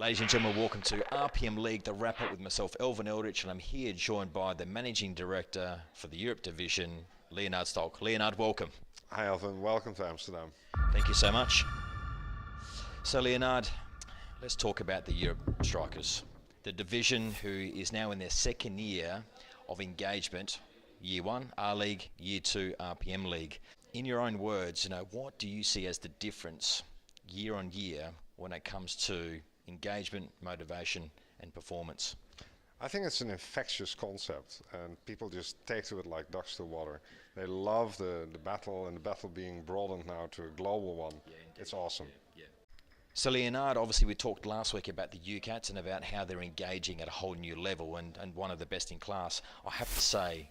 Ladies and gentlemen, welcome to RPM League, the wrap-up with myself, Elvin Eldritch, and I'm here joined by the Managing Director for the Europe Division, Leonard Stolk. Leonard, welcome. Hi Elvin, welcome to Amsterdam. Thank you so much. So Leonard, let's talk about the Europe Strikers. The division who is now in their second year of engagement, year one, R-League, year two, RPM League. In your own words, what do you see as the difference year on year when it comes to engagement, motivation and performance? I think it's an infectious concept and people just take to it like ducks to water. They love the battle and the battle being broadened now to a global one. Yeah, it's awesome. Yeah. So Leonard, obviously we talked last week about the UCATs and about how they're engaging at a whole new level and one of the best in class. I have to say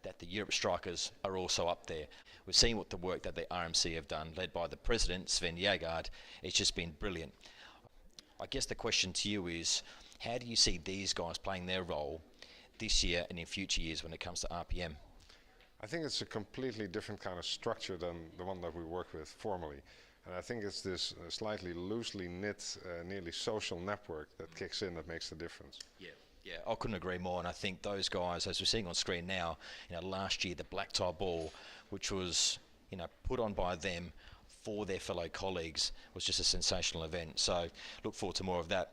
that the Europe Strikers are also up there. We've seen what the work that the RMC have done, led by the president, Sven Jagard. It's just been brilliant. I guess the question to you is, how do you see these guys playing their role this year and in future years when it comes to RPM? I think it's a completely different kind of structure than the one that we work with formally. And I think it's this slightly loosely knit, nearly social network that kicks in that makes the difference. Yeah, I couldn't agree more. And I think those guys, as we're seeing on screen now, last year the black tie ball, which was put on by them for their fellow colleagues, was just a sensational event. So look forward to more of that.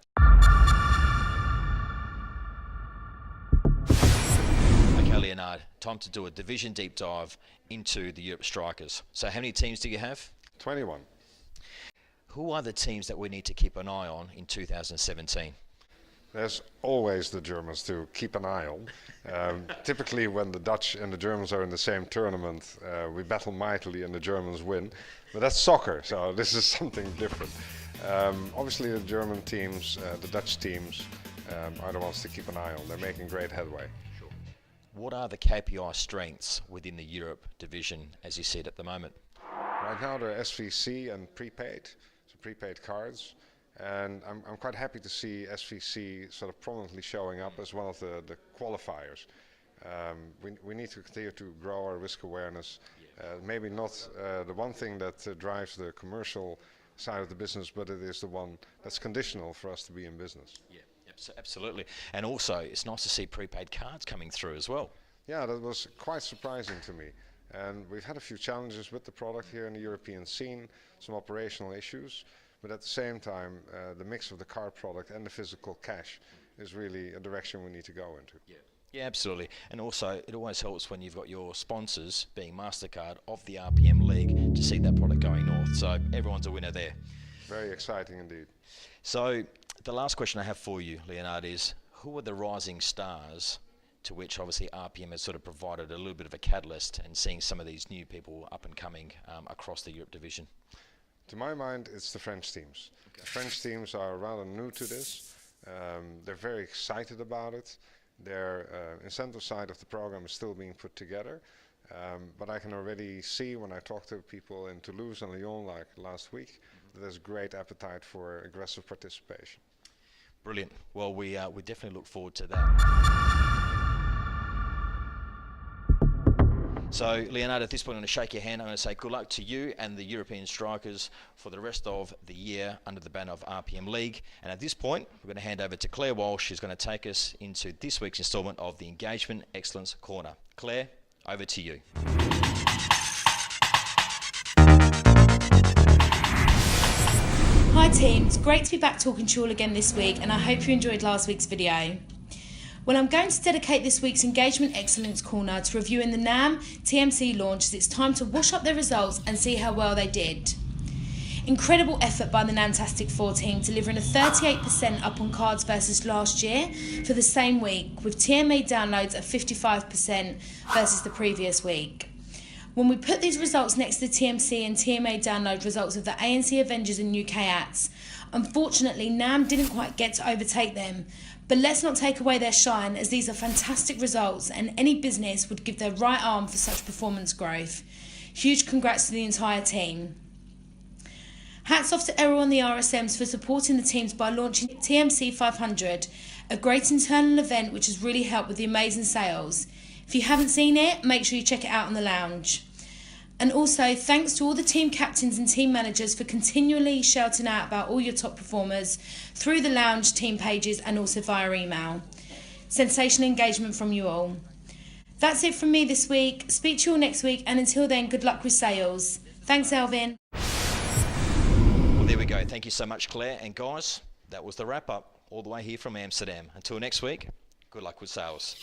Okay, Leonard, time to do a division deep dive into the Europe Strikers. So how many teams do you have? 21. Who are the teams that we need to keep an eye on in 2017? There's always the Germans to keep an eye on. Typically when the Dutch and the Germans are in the same tournament, we battle mightily and the Germans win. But that's soccer, so this is something different. Obviously the German teams, the Dutch teams are the ones to keep an eye on. They're making great headway. Sure. What are the KPI strengths within the Europe division as you see it at the moment? Right now they're SVC and prepaid, so prepaid cards. And I'm quite happy to see SVC sort of prominently showing up as one of the qualifiers. We need to continue to grow our risk awareness. Maybe not the one thing that drives the commercial side of the business, but it is the one that's conditional for us to be in business. Yeah, absolutely. And also, it's nice to see prepaid cards coming through as well. Yeah, that was quite surprising to me. And we've had a few challenges with the product here in the European scene, some operational issues. But at the same time, the mix of the card product and the physical cash is really a direction we need to go into. Yeah, absolutely. And also, it always helps when you've got your sponsors, being MasterCard, of the RPM League, to see that product going north. So everyone's a winner there. Very exciting indeed. So the last question I have for you, Leonard, is who are the rising stars to which obviously RPM has sort of provided a little bit of a catalyst and seeing some of these new people up and coming across the Europe division? To my mind, it's the French teams. Okay. The French teams are rather new to this. They're very excited about it. Their incentive side of the program is still being put together. But I can already see when I talk to people in Toulouse and Lyon like last week, that there's great appetite for aggressive participation. Brilliant. Well, we definitely look forward to that. So, Leonard, at this point I'm going to shake your hand. I'm going to say good luck to you and the European Strikers for the rest of the year under the banner of RPM League. And at this point, we're going to hand over to Claire Walsh, who's going to take us into this week's instalment of the Engagement Excellence Corner. Claire, over to you. Hi team, it's great to be back talking to you all again this week, and I hope you enjoyed last week's video. Well, I'm going to dedicate this week's Engagement Excellence Corner to reviewing the NAM TMC launch, as it's time to wash up their results and see how well they did. Incredible effort by the Nantastic 4 team, delivering a 38% up on cards versus last year for the same week, with TMA downloads at 55% versus the previous week. When we put these results next to the TMC and TMA download results of the ANC Avengers and UK Ats, unfortunately NAM didn't quite get to overtake them. But let's not take away their shine, as these are fantastic results and any business would give their right arm for such performance growth. Huge congrats to the entire team. Hats off to everyone on the RSMs for supporting the teams by launching TMC 500, a great internal event which has really helped with the amazing sales. If you haven't seen it, make sure you check it out on the lounge. And also, thanks to all the team captains and team managers for continually shouting out about all your top performers through the lounge team pages and also via email. Sensational engagement from you all. That's it from me this week. Speak to you all next week, and until then, good luck with sales. Thanks, Elvin. Well, there we go. Thank you so much, Claire. And guys, that was the wrap up all the way here from Amsterdam. Until next week, good luck with sales.